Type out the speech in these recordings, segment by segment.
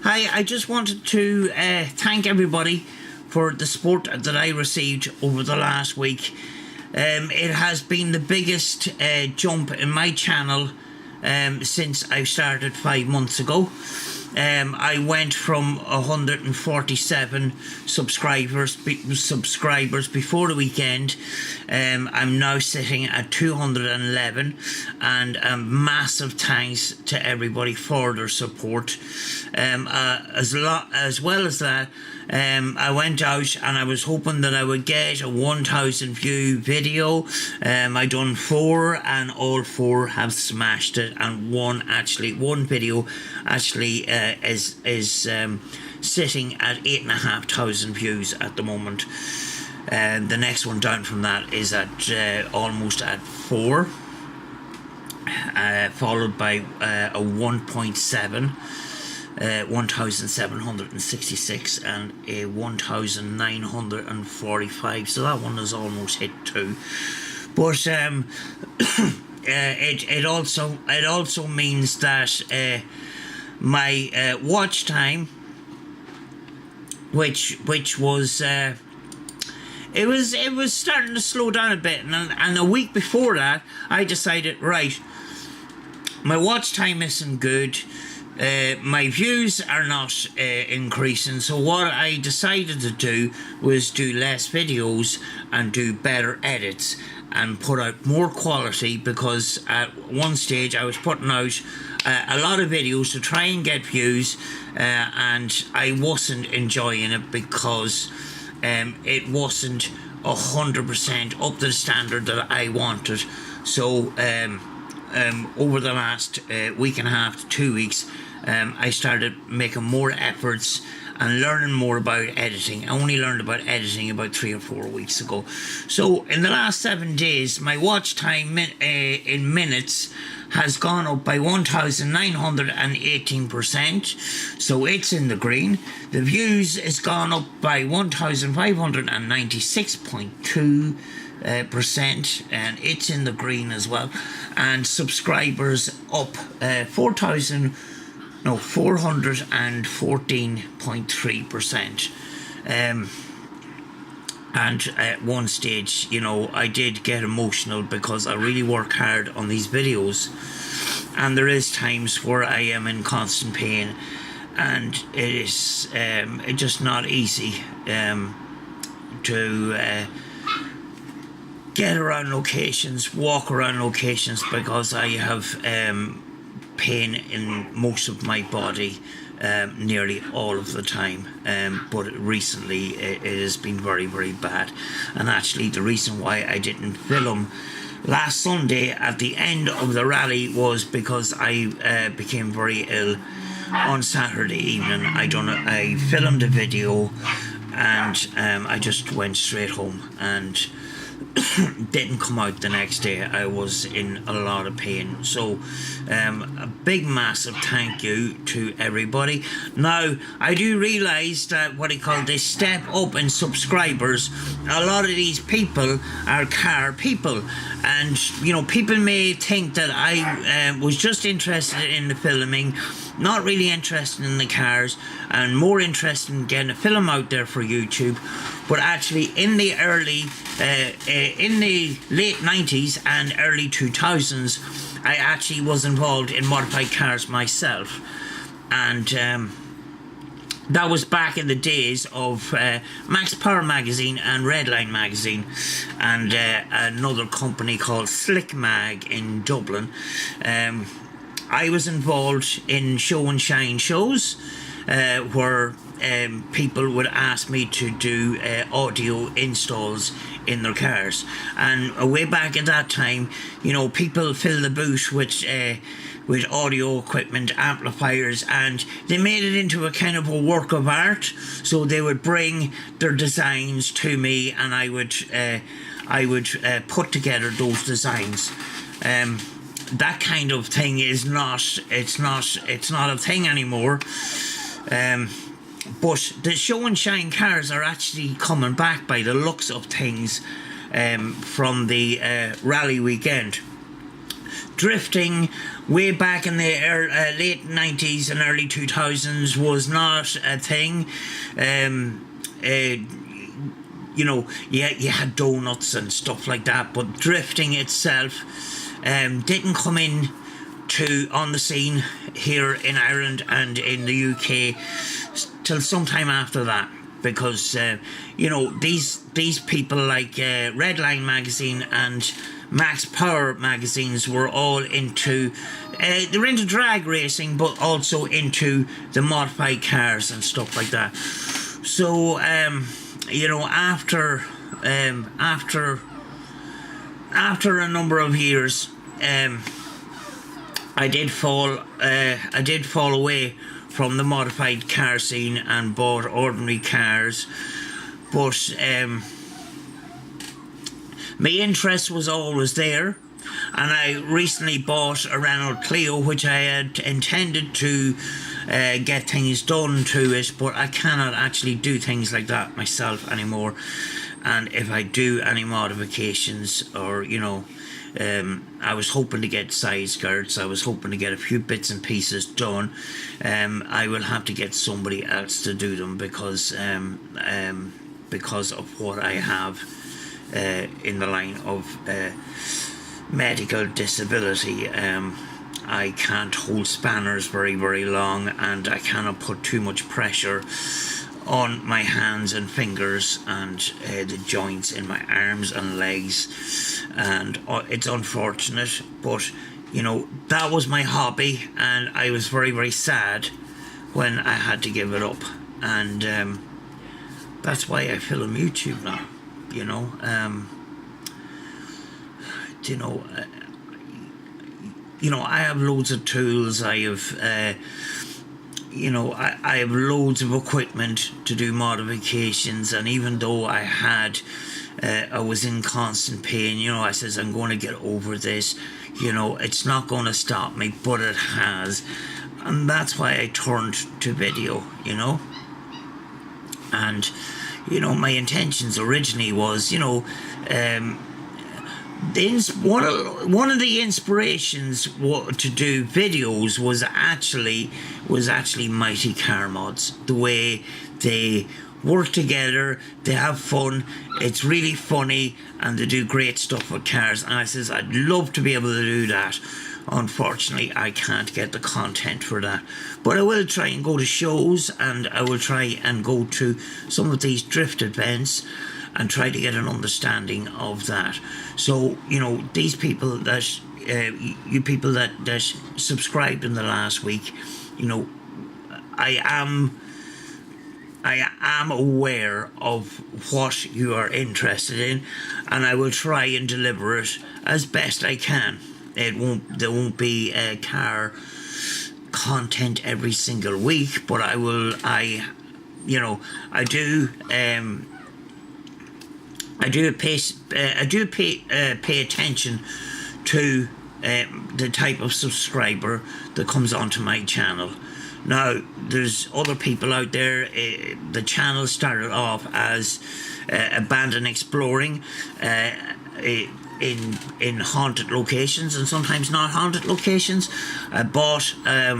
Hi, I just wanted to thank everybody for the support that I received over the last week. It has been the biggest jump in my channel since I started 5 months ago. I went from 147 subscribers before the weekend. I'm now sitting at 211, and massive thanks to everybody for their support. As well as that, I went out and I was hoping that I would get a 1,000 view video. I done 4 and all 4 have smashed it, and one video actually is sitting at 8,500 views at the moment. The next one down from that is at almost at 4, followed by a 1.7. 1,766 and a 1,945, so that one has almost hit 2. But it also means that my watch time, which was it was starting to slow down a bit, and a week before that I decided, right, my watch time isn't good. My views are not increasing, so what I decided to do was do less videos and do better edits and put out more quality, because at one stage I was putting out a lot of videos to try and get views, and I wasn't enjoying it because it wasn't 100% up to the standard that I wanted. So over the last week and a half to 2 weeks, I started making more efforts and learning more about editing. I only learned about editing about 3 or 4 weeks ago. So in the last 7 days, my watch time in minutes has gone up by 1,918%. So it's in the green. The views has gone up by 1,596.2%, and it's in the green as well. And subscribers up 414.3%. And at one stage, you know, I did get emotional because I really work hard on these videos, and there is times where I am in constant pain, and it is it's just not easy to get around locations, walk around locations, because I have pain in most of my body nearly all of the time, but recently it has been very, very bad. And actually the reason why I didn't film last Sunday at the end of the rally was because I became very ill on Saturday evening. I filmed a video, and I just went straight home and didn't come out the next day. I was in a lot of pain. So a big massive thank you to everybody. Now I do realise that what I call this step up in subscribers, a lot of these people are car people, and you know, people may think that I was just interested in the filming, not really interested in the cars, and more interested in getting a film out there for YouTube. But actually in the late 90s and early 2000s, I actually was involved in modified cars myself, and that was back in the days of Max Power magazine and Redline magazine, and another company called Slick Mag in Dublin. I was involved in show and shine shows where people would ask me to do audio installs in their cars, and way back at that time, you know, people fill the booth with audio equipment, amplifiers, and they made it into a kind of a work of art. So they would bring their designs to me, and I would put together those designs. That kind of thing is not a thing anymore. But the show and shine cars are actually coming back by the looks of things from the rally weekend. drifting way back in the late 90s and early 2000s was not a thing. You know, you had donuts and stuff like that, but drifting itself didn't come in on the scene here in Ireland and in the UK till sometime after that, because you know, these people like Red Line magazine and Max Power magazines were all into they were into drag racing, but also into the modified cars and stuff like that. So you know, after a number of years, I did fall away from the modified car scene and bought ordinary cars, but my interest was always there, and I recently bought a Renault Clio, which I had intended to get things done to it, but I cannot actually do things like that myself anymore. And if I do any modifications, or you know, I was hoping to get side skirts, I was hoping to get a few bits and pieces done, I will have to get somebody else to do them, because of what I have in the line of medical disability. I can't hold spanners very, very long, and I cannot put too much pressure on my hands and fingers and the joints in my arms and legs, and it's unfortunate, but you know, that was my hobby, and I was very, very sad when I had to give it up, and that's why I film YouTube now. You know, I have loads of tools. I have, I have loads of equipment to do modifications. And even though I was in constant pain, you know, I says, I'm going to get over this. You know, it's not going to stop me, but it has. And that's why I turned to video, you know. And, you know, my intentions originally was, you know, one of the inspirations to do videos was actually Mighty Car Mods. The way they work together, they have fun, it's really funny, and they do great stuff with cars. And I says, I'd love to be able to do that. Unfortunately, I can't get the content for that, but I will try and go to shows, and I will try and go to some of these drift events and try to get an understanding of that. So, you know, these people that you people that subscribed in the last week, you know, I am aware of what you are interested in, and I will try and deliver it as best I can. There won't be car content every single week, but I do pay attention to the type of subscriber that comes onto my channel. Now, there's other people out there. The channel started off as abandoned exploring in haunted locations, and sometimes not haunted locations. I bought a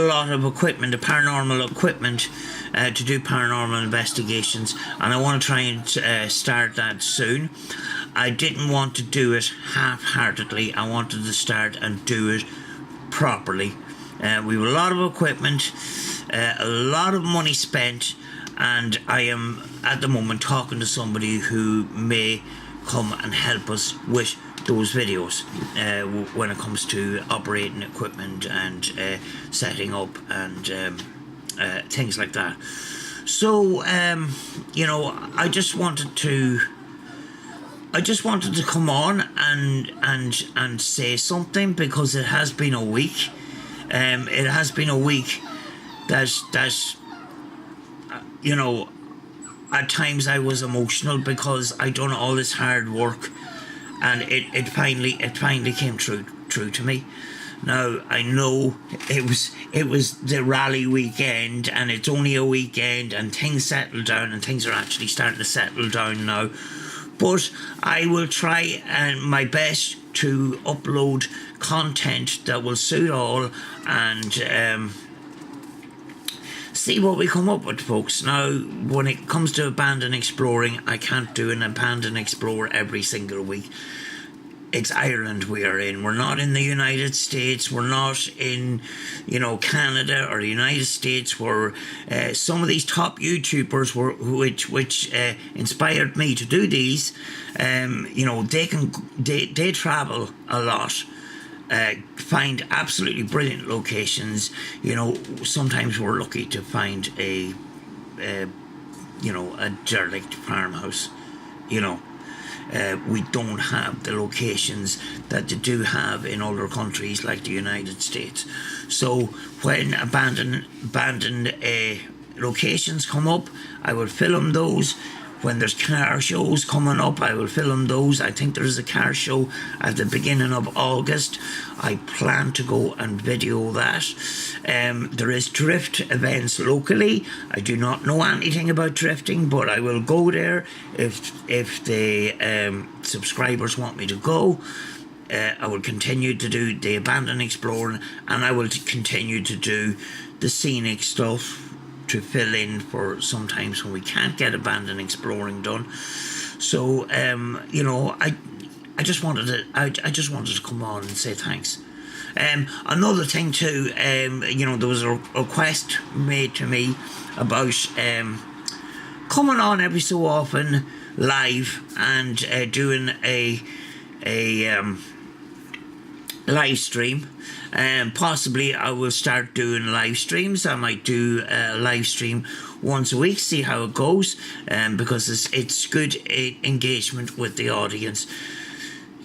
lot of equipment, paranormal equipment, to do paranormal investigations, and I want to try and start that soon. I didn't want to do it half-heartedly. I wanted to start and do it properly. We have a lot of equipment, a lot of money spent, and I am at the moment talking to somebody who may come and help us with those videos when it comes to operating equipment and setting up and things like that. So you know, I just wanted to come on and say something, because it has been a week. It has been a week that's you know, at times I was emotional because I done all this hard work, and it finally came true to me. Now, I know it was the rally weekend, and it's only a weekend, and things settled down, and things are actually starting to settle down now. but I will try my best to upload content that will suit all, and see what we come up with, folks. Now, when it comes to abandoned exploring, I can't do an abandoned explorer every single week. It's Ireland we are in. We're not in the United States. We're not in, Canada or the United States, where some of these top YouTubers which inspired me to do these. They travel a lot. Find absolutely brilliant locations. Sometimes we're lucky to find a derelict farmhouse. We don't have the locations that they do have in other countries like the United States. So when abandoned locations come up, I will film those. When there's car shows coming up, I will film those. I think there's a car show at the beginning of August. I plan to go and video that. There is drift events locally. I do not know anything about drifting, but I will go there if the subscribers want me to go. I will continue to do the abandoned exploring, and I will continue to do the scenic stuff to fill in for sometimes when we can't get abandoned exploring done. So I just wanted to come on and say thanks. Another thing too, there was a request made to me about coming on every so often live and doing a live stream. Possibly I will start doing live streams. I might do a live stream once a week, see how it goes, because it's good engagement with the audience.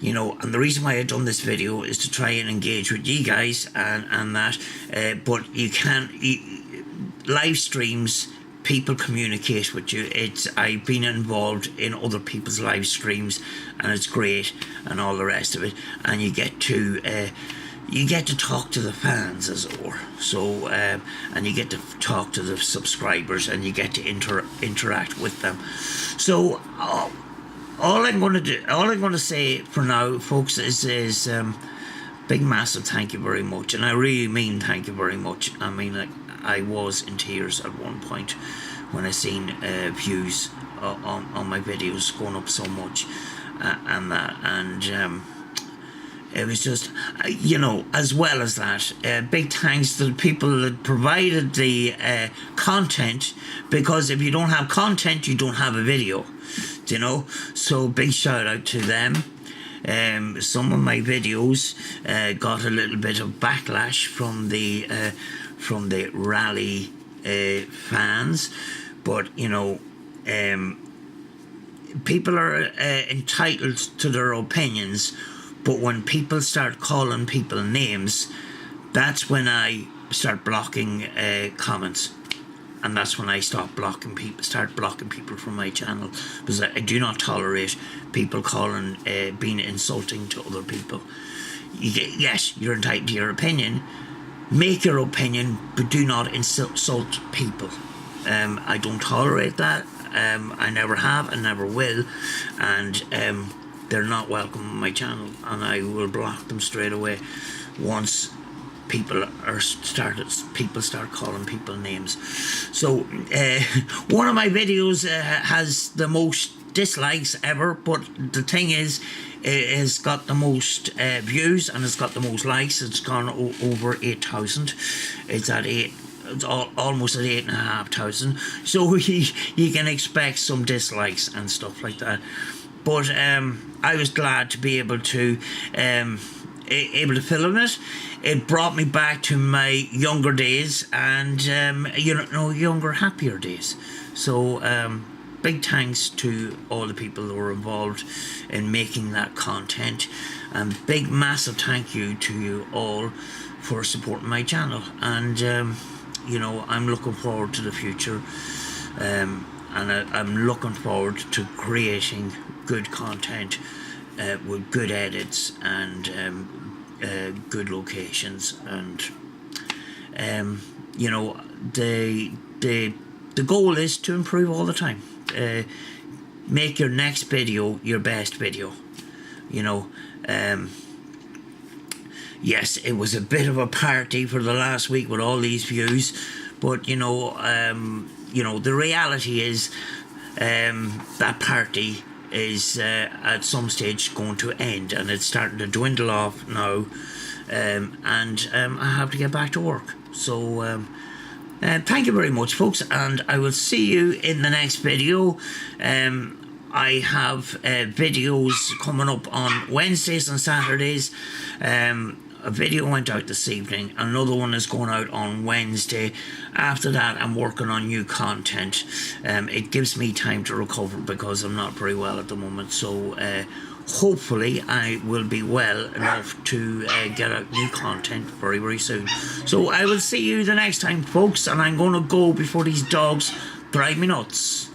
And the reason why I've done this video is to try and engage with you guys and that, but live streams, people communicate with you. I've been involved in other people's live streams, and it's great, and all the rest of it. And you get to talk to the fans, as it were. So, and you get to talk to the subscribers, and you get to interact with them. So, all I'm going to say for now, folks, is big, massive thank you very much, and I really mean thank you very much. I mean, like, I was in tears at one point when I seen views on my videos going up so much, and that, and it was just, as well as that, big thanks to the people that provided the content, because if you don't have content, you don't have a video, so big shout out to them. Some of my videos got a little bit of backlash from the rally fans, but people are entitled to their opinions, but when people start calling people names, that's when I start blocking comments. And that's when I start blocking people from my channel, because I do not tolerate people being insulting to other people. Yes, you're entitled to your opinion. Make your opinion, but do not insult people. I don't tolerate that. I never have and never will. And they're not welcome on my channel, and I will block them straight away once people start calling people names. So one of my videos has the most dislikes ever, but the thing is, it has got the most views, and it's got the most likes. It's gone over 8,000. It's at almost at 8,500. So you can expect some dislikes and stuff like that. But I was glad to be able to film it. It brought me back to my younger days, and younger, happier days. So big thanks to all the people that were involved in making that content, and big, massive thank you to you all for supporting my channel. And I'm looking forward to the future, and I'm looking forward to creating good content with good edits and good locations, and the goal is to improve all the time. make your next video your best video. You know, yes, it was a bit of a party for the last week with all these views, but you know, the reality is that party is at some stage going to end, and it's starting to dwindle off now, and I have to get back to work. So thank you very much, folks, and I will see you in the next video. I have videos coming up on Wednesdays and Saturdays. A video went out this evening. Another one is going out on Wednesday. After that, I'm working on new content. It gives me time to recover because I'm not very well at the moment. So hopefully I will be well enough to get out new content very, very soon. So I will see you the next time, folks. And I'm going to go before these dogs drive me nuts.